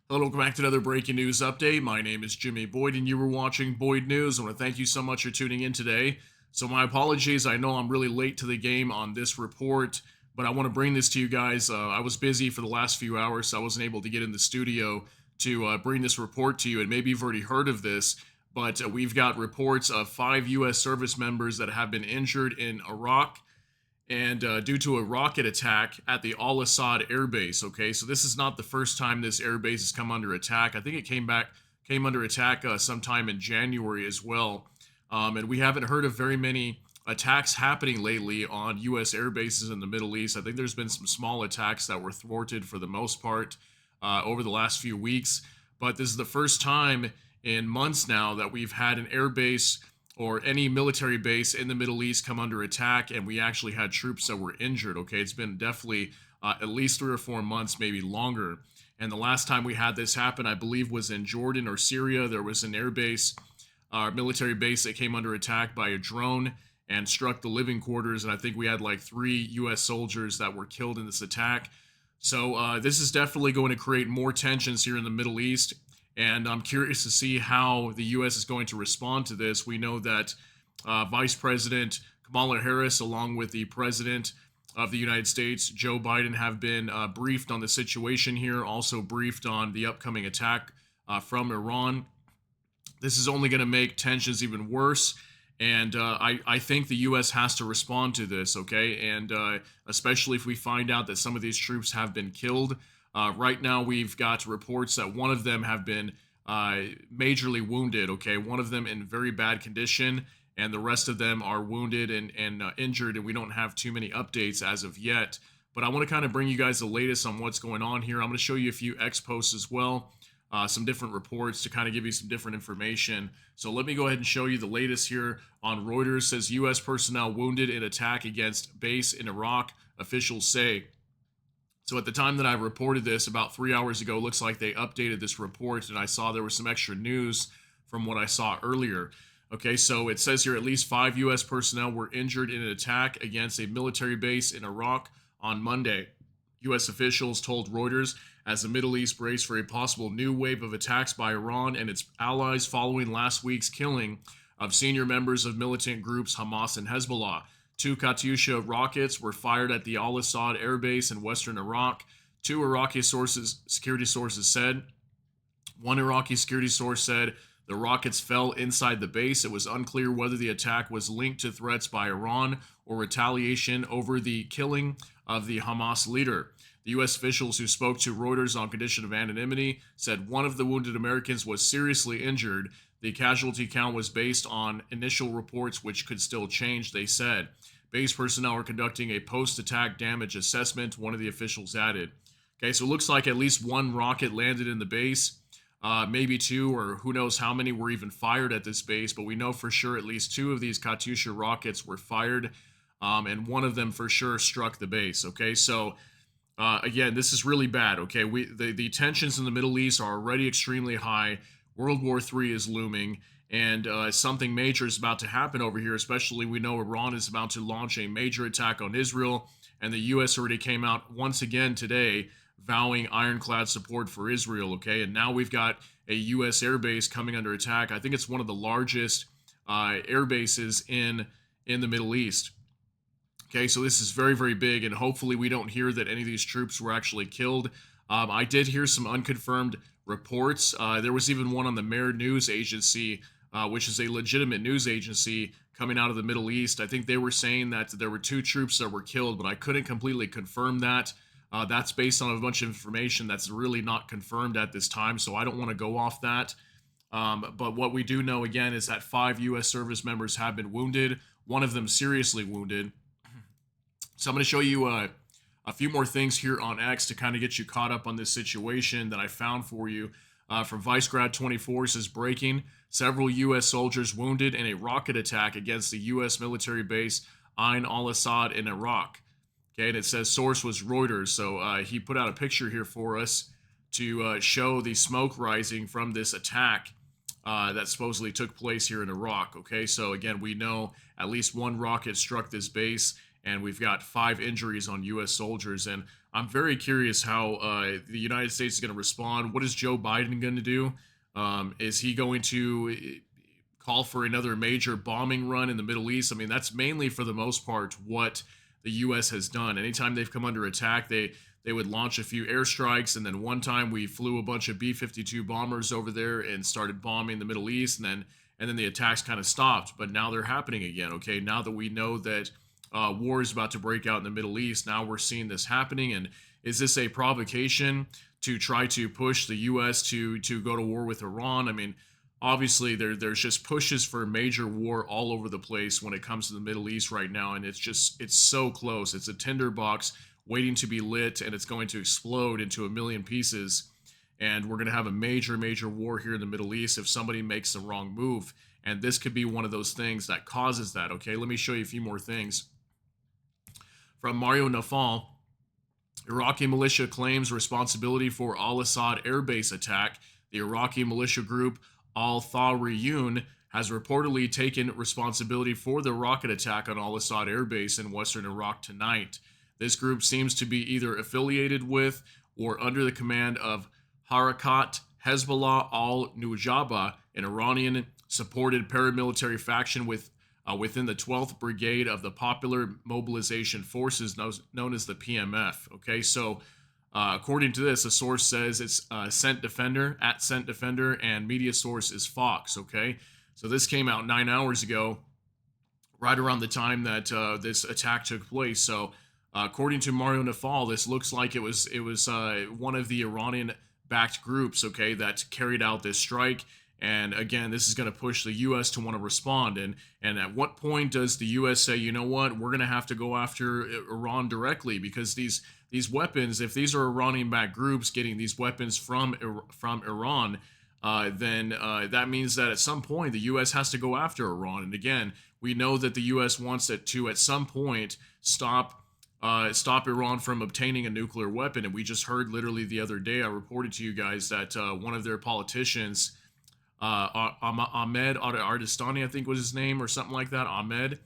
Hello, welcome back to another breaking news update. My name is Jimmy Boyd, and you were watching Boyd News. I want to thank you so much for tuning in today. So, my apologies. I know I'm really late to the game on this report, but I want to bring this to you guys. I was busy for the last few hours, so I wasn't able to get in the studio to bring this report to you. And maybe you've already heard of this, but we've got reports of 5 U.S. service members that have been injured in Iraq and due to a rocket attack at the Al-Asad air base. Okay, so this is not the first time this air base has come under attack. I think it came under attack sometime in January as well, and we haven't heard of very many attacks happening lately on U.S. air bases in the Middle East. I think there's been some small attacks that were thwarted for the most part over the last few weeks, but this is the first time in months now that we've had an air base or any military base in the Middle East come under attack, and we actually had troops that were injured. Okay, it's been definitely at least 3 or 4 months, maybe longer. And the last time we had this happen, I believe, was in Jordan or Syria. There was an air base, military base that came under attack by a drone and struck the living quarters. And I think we had like 3 U.S. soldiers that were killed in this attack. So this is definitely going to create more tensions here in the Middle East. And I'm curious to see how the U.S. is going to respond to this. We know that Vice President Kamala Harris, along with the President of the United States, Joe Biden, have been briefed on the situation here, also briefed on the upcoming attack from Iran. This is only going to make tensions even worse. And I think the U.S. has to respond to this, okay? And especially if we find out that some of these troops have been killed. Right now, we've got reports that one of them have been majorly wounded, okay? One of them in very bad condition, and the rest of them are wounded and injured, and we don't have too many updates as of yet. But I want to kind of bring you guys the latest on what's going on here. I'm going to show you a few X posts as well, some different reports to kind of give you some different information. So let me go ahead and show you the latest here on Reuters. Says U.S. personnel wounded in attack against base in Iraq, officials say. So at the time that I reported this about 3 hours ago, looks like they updated this report, and I saw there was some extra news from what I saw earlier. Okay, so it says here at least 5 U.S. personnel were injured in an attack against a military base in Iraq on Monday. U.S. officials told Reuters as the Middle East braced for a possible new wave of attacks by Iran and its allies following last week's killing of senior members of militant groups Hamas and Hezbollah. 2 Katyusha rockets were fired at the Al-Asad air base in western Iraq. 2 Iraqi security sources said. One Iraqi security source said the rockets fell inside the base. It was unclear whether the attack was linked to threats by Iran or retaliation over the killing of the Hamas leader. The U.S. officials who spoke to Reuters on condition of anonymity said one of the wounded Americans was seriously injured. The casualty count was based on initial reports, which could still change, they said. Base personnel are conducting a post-attack damage assessment, one of the officials added. Okay, so it looks like at least 1 rocket landed in the base. Maybe 2, or who knows how many were even fired at this base, but we know for sure at least 2 of these Katyusha rockets were fired, and one of them for sure struck the base. Okay, so again, this is really bad. Okay, the tensions in the Middle East are already extremely high. World War III is looming, and something major is about to happen over here. Especially, we know Iran is about to launch a major attack on Israel, and the U.S. already came out once again today vowing ironclad support for Israel, okay? And now we've got a U.S. air base coming under attack. I think it's one of the largest air bases in the Middle East. Okay, so this is very, very big, and hopefully we don't hear that any of these troops were actually killed. I did hear some unconfirmed reports. There was even one on the Mer News Agency, which is a legitimate news agency coming out of the Middle East. I think they were saying that there were 2 troops that were killed, but I couldn't completely confirm that. That's based on a bunch of information that's really not confirmed at this time, so I don't want to go off that. But what we do know, again, is that 5 U.S. service members have been wounded, one of them seriously wounded. So I'm going to show you a few more things here on X to kind of get you caught up on this situation that I found for you. From ViceGrad24 says breaking, several U.S. soldiers wounded in a rocket attack against the U.S. military base Ain al-Asad in Iraq. Okay, and it says source was Reuters. So he put out a picture here for us to show the smoke rising from this attack that supposedly took place here in Iraq. Okay, so again, we know at least 1 rocket struck this base, and we've got 5 injuries on U.S. soldiers. And I'm very curious how the United States is going to respond. What is Joe Biden going to do? Is he going to call for another major bombing run in the Middle East? I mean, that's mainly for the most part what the U.S. has done. Anytime they've come under attack, they would launch a few airstrikes, and then one time we flew a bunch of B-52 bombers over there and started bombing the Middle East, and then the attacks kind of stopped. But now they're happening again. Okay, now that we know that war is about to break out in the Middle East, now we're seeing this happening. And is this a provocation to try to push the U.S. to go to war with Iran? I mean, obviously there's just pushes for major war all over the place when it comes to the Middle East right now, and it's so close. It's a tinderbox waiting to be lit, and it's going to explode into a million pieces. And we're going to have a major war here in the Middle East if somebody makes the wrong move. And this could be one of those things that causes that. Okay, let me show you a few more things. From Mario Nafal, Iraqi militia claims responsibility for Al-Asad airbase attack. The Iraqi militia group Al-Thawriyun has reportedly taken responsibility for the rocket attack on Al-Asad airbase in western Iraq tonight. This group seems to be either affiliated with or under the command of Harakat Hezbollah al-Nujaba, an Iranian-supported paramilitary faction within the 12th Brigade of the Popular Mobilization Forces, known as the PMF. Okay, so according to this, a source says it's Scent Defender, at Scent Defender, and media source is Fox. Okay, so this came out 9 hours ago, right around the time that this attack took place. So according to Mario Nafal, this looks like it was one of the Iranian-backed groups, okay, that carried out this strike. And again, this is going to push the U.S. to want to respond. And at what point does the U.S. say, you know what, we're going to have to go after Iran directly? Because these weapons, if these are Iranian-backed groups getting these weapons from Iran, then that means that at some point the U.S. has to go after Iran. And again, we know that the U.S. wants it to at some point stop Iran from obtaining a nuclear weapon. And we just heard literally the other day, I reported to you guys that one of their politicians, Ahmed Ardestani, I think was his name, or something like that, Ahmed,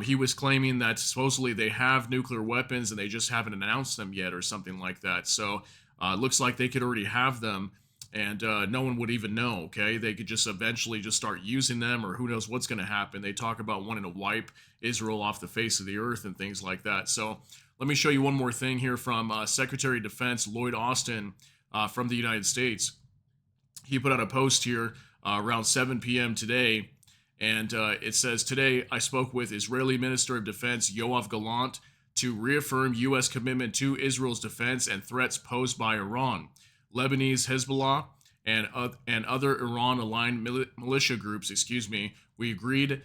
he was claiming that supposedly they have nuclear weapons and they just haven't announced them yet, or something like that. So it looks like they could already have them, and no one would even know. Okay, they could just eventually just start using them, or who knows what's going to happen. They talk about wanting to wipe Israel off the face of the earth and things like that. So let me show you one more thing here from Secretary of Defense Lloyd Austin from the United States. He put out a post here around 7 p.m. today, and it says, "Today I spoke with Israeli Minister of Defense Yoav Gallant to reaffirm U.S. commitment to Israel's defense and threats posed by Iran, Lebanese Hezbollah, and other Iran-aligned militia groups. We agreed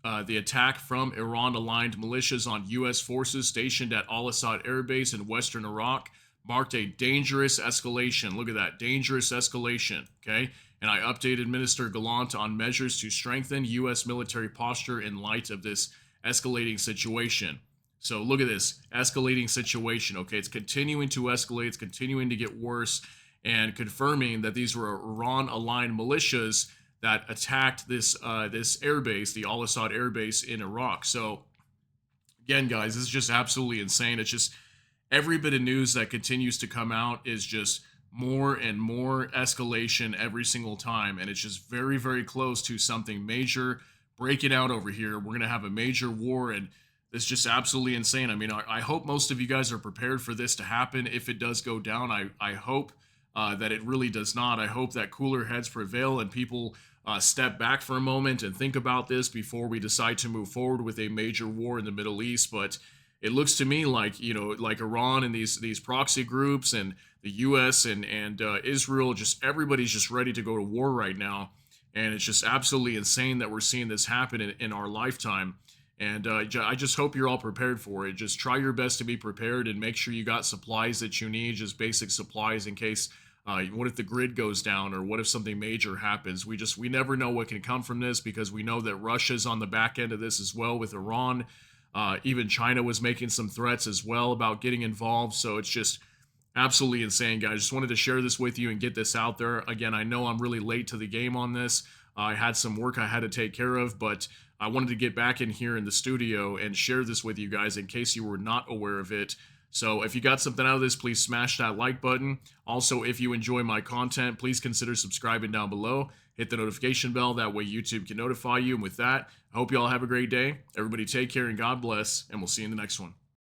the attack from Iran-aligned militias on U.S. forces stationed at Al-Asad Air Base in western Iraq marked a dangerous escalation." Look at that, dangerous escalation, okay? And I updated Minister Gallant on measures to strengthen U.S. military posture in light of this escalating situation. So look at this, escalating situation, okay? It's continuing to escalate, it's continuing to get worse, and confirming that these were Iran-aligned militias that attacked this airbase, the Al-Asad airbase in Iraq. So again, guys, this is just absolutely insane. It's just every bit of news that continues to come out is just more and more escalation every single time, and it's just very close to something major breaking out over here. We're going to have a major war, and it's just absolutely insane. I mean, I hope most of you guys are prepared for this to happen. If it does go down, I hope that it really does not. I hope that cooler heads prevail and people step back for a moment and think about this before we decide to move forward with a major war in the Middle East. But it looks to me like, like Iran and these proxy groups and the U.S. and Israel, just everybody's just ready to go to war right now. And it's just absolutely insane that we're seeing this happen in our lifetime. And I just hope you're all prepared for it. Just try your best to be prepared and make sure you got supplies that you need, just basic supplies in case, what if the grid goes down, or what if something major happens? We never know what can come from this, because we know that Russia's on the back end of this as well with Iran. Even China was making some threats as well about getting involved. So it's just absolutely insane, guys. Just wanted to share this with you and get this out there. Again, I know I'm really late to the game on this. I had some work I had to take care of, but I wanted to get back in here in the studio and share this with you guys in case you were not aware of it. So if you got something out of this, please smash that like button. Also, if you enjoy my content, please consider subscribing down below. Hit the notification bell, that way YouTube can notify you. And with that, I hope you all have a great day. Everybody take care and God bless, and we'll see you in the next one.